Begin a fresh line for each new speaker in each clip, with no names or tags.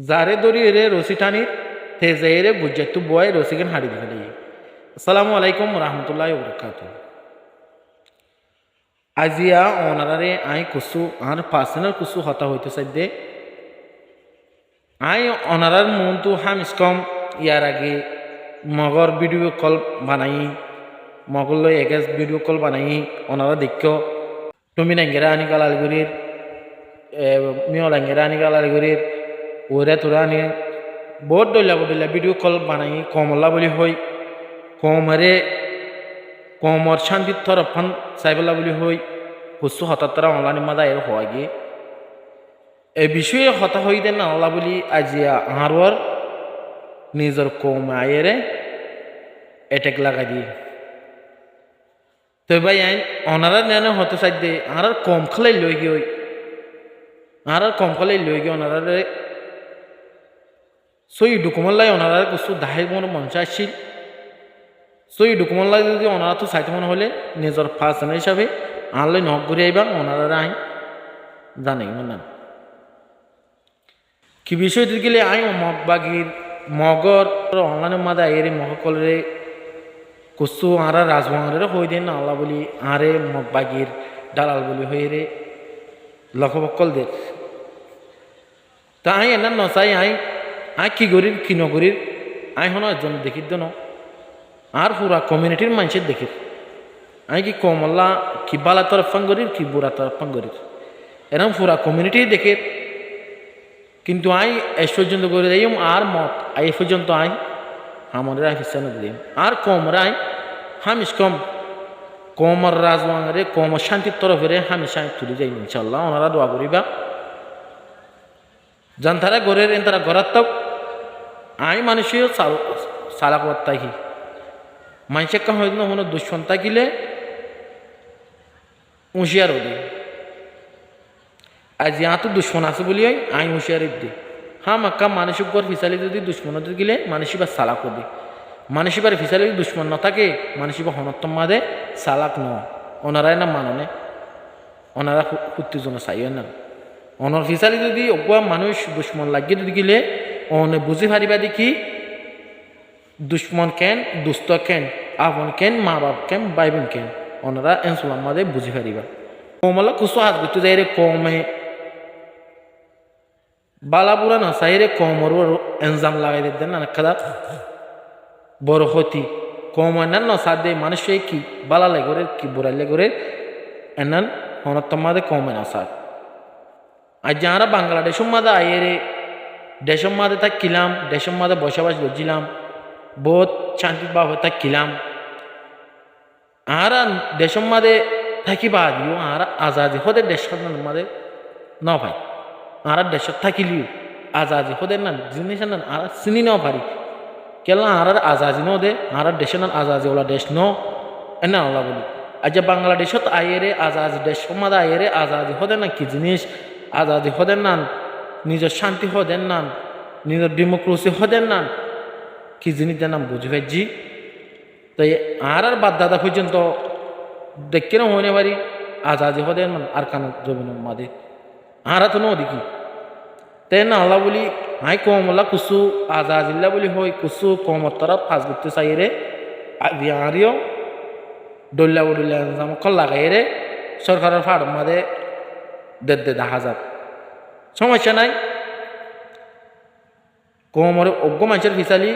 যারে দড়িয়ে রে রসি টানি তে যাই রে বুঝাইতু বয় রসিকেন হাড়ি দিকে দিই। আসসালামু আলাইকুম রহমতুল্লাহ বরকাত। আজিয়া ওনারারে আই কুসু আর পার্সোনাল কুসু হতা হইতে চাইদে আই ওনারার মন তো হামিস কম ইয়ার আগে মগর ভিডিও কল বানাই মগল এগেস ভিডিও কল বানাই ওনারা দেখো তুমি নাঙ্গেরা আনি গালালগুড়ির মিও লাঙ্গেরা আনি গালালগুড়ির ওরা তোরা আনি বহুত ডইলা ভিডিও কল বানাই কমলা বলি হই কমরে কমর শান্তির তরফান চাইবলা বলি হই হুসু হতাত্তরা অনলাইন মাদা এর হওয়া গিয়ে এই বিষয়ে হতা হই দেন আল্লাহ বলি আজিয়া আহারওয়ার নিজের কম আয়েরে এটেক লাগাই দিয়ে তো ভাই আইন ওনারা নেন হতে চাই দে আর কম খালাই লই গিয়ে আর কম খালাই লই গিয়ে ওনারা সই ডকুমেন্টলাই ওনারা কিছু দাহের মনে মঞ্চা আসছিল সই ডকুমেন্টলাই যদি ওনারা তো চাইতে মনে হলে নিজের ফার্স্ট হিসাবে আনলে নখ ঘুরে আইবা ওনারা আইন জানাই না কি বিষয় গেলে আই মগবাগির মগর অনলাইনের মাদা এরে মগকলরে কুসু আরা রাজভঙ্গের হই দেন আল্লাহ বলি আরে মগবাগির দালাল বলি হয়ে রে লক্ষবক্কল দে তা আই এনার নচাই আই কি গরির কি নগরীর আই হন একজন দেখির দেন আর পুরা কমিউনিটির মানুষের দেখির আই কি কমল্লা কি বালা তরফান গরির কি বুড়া তরফান গরির এরকম পুরা কমিউনিটি দেখে কিন্তু আই এস পর্যন্ত করে দিই আর মত এই পর্যন্ত আই আমাদের হিসান দিই আর কমরা আই হামিস কমর রাজওয়াংরে কমর শান্তির তরফেরে হামিশা তুলে যাই ইনশাল্লাহ ওনারা দোয়া করিবা জান তারা গড়ের তারা গড়ার তক আই মানুষেও সালাক বার্তাহি মানুষের কাম হয়তো কোনো দুশ্মন থাকিলে হুঁশিয়ার হদি আজ ইয়া তো দুশ্মন আছে বলি আই হুঁশিয়ারি দি হ্যাঁ মাক্কা মানসিক গড় ফিসালি যদি দুশ্মন গেলে মানুষই বা সালাক হদি মানুষই বার ফিসালি যদি দুশ্মন না থাকে মানুষই বা হনত্তম মাদে সালাক ন ওনারাই না মাননে ওনারা উত্তেজন চাইও না অনর ফিসালি যদি অগুয়া মানুষ দুশ্মন লাগিয়ে যদি গেলে অনে বুঝি পারিবা দেখি দুশ্মন কেন দুস্থ কেন আপন কেন মা বাপ কেন ভাই বোন কেন ওনারা এনসুলাম মাদে বুঝি পারিবা কমলা কুসু হাত গুতে যাই রে কমে বালাপুরা না চাই রে কমর এনজাম লাগাই দেন না কাদা বড় হতি কম এনান না সাদ দে মানুষ কি বালা লেগরে কি বুড়াই লেগরে এনান হনত্তম মাদে কমে না সাদ আর যারা বাংলাদেশ মাদে আইরে দেশম মাদে থাকিলাম দেশম মাদে বসবাস লজিলাম বহুত শান্তি ভাবে থাকিলাম আর দেশম মাদে থাকিবা দিও আর আজাদি হতে দেশ মাদে ন ভাই আর দেশত থাকিলিও আজাদি হতে না জিনিস না আর চিনি ন পারি কেলা আর আজাদি ন দে আর দেশে না আজাদি ওলা দেশ ন এনা আল্লাহ বলি আজ বাংলাদেশত আইরে আজাদি দেশ মাদে আইরে আজাদি হতে না কি জিনিস আজাদি হতে না নিজের শান্তি হদেন না নিজের ডেমোক্রেসি হদেন না কি জিনিস নাম বুঝি ভাইজি তাই আর বাদ দাদা পর্যন্ত দেখতে না হইনে পারি আজাদি হদেন আর কান জমিন মাদে আর তো ন দেখি তাই না আল্লাহ বলি আই কমলা কুসু আজাদিল্লা বলি হই কুসু কমর তরফ ফাঁস করতে চাই রে আরিও ডল্লা বডল্লা কল লাগাই রে সরকারের ফাড় মাদে 10,000 সমস্যা নাই কমরে অজ্ঞ মানুষের ফিসালি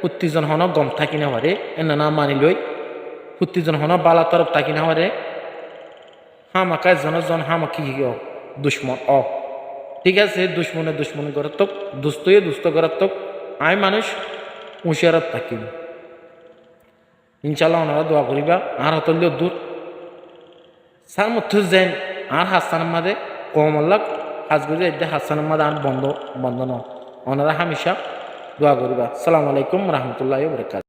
উত্তেজন হন গম থাকি না পারে এনা না মানি লই উত্তেজন হন বালা তরফ থাকি না পারে হামাকা জন হামাকি দুশ্মন ঠিক আছে দুশ্মনে গড়াত্মক দুস্তয়ে দুস্থ গড়াত্মক আই মানুষ হুঁশিয়ারত থাকিব ইনশাল্লাহ ওনারা দোয়া করিবা আর হতলেও দূর সার মধ্য যেন আর হাসান মাদে কমল্লাক হাজগুজি এদে হাসান মাদে আর বন্ধ ন ওনারা হামেশা দোয়া করিবা। আসসালামু আলাইকুম রহমতুল্লাহ বরকাত।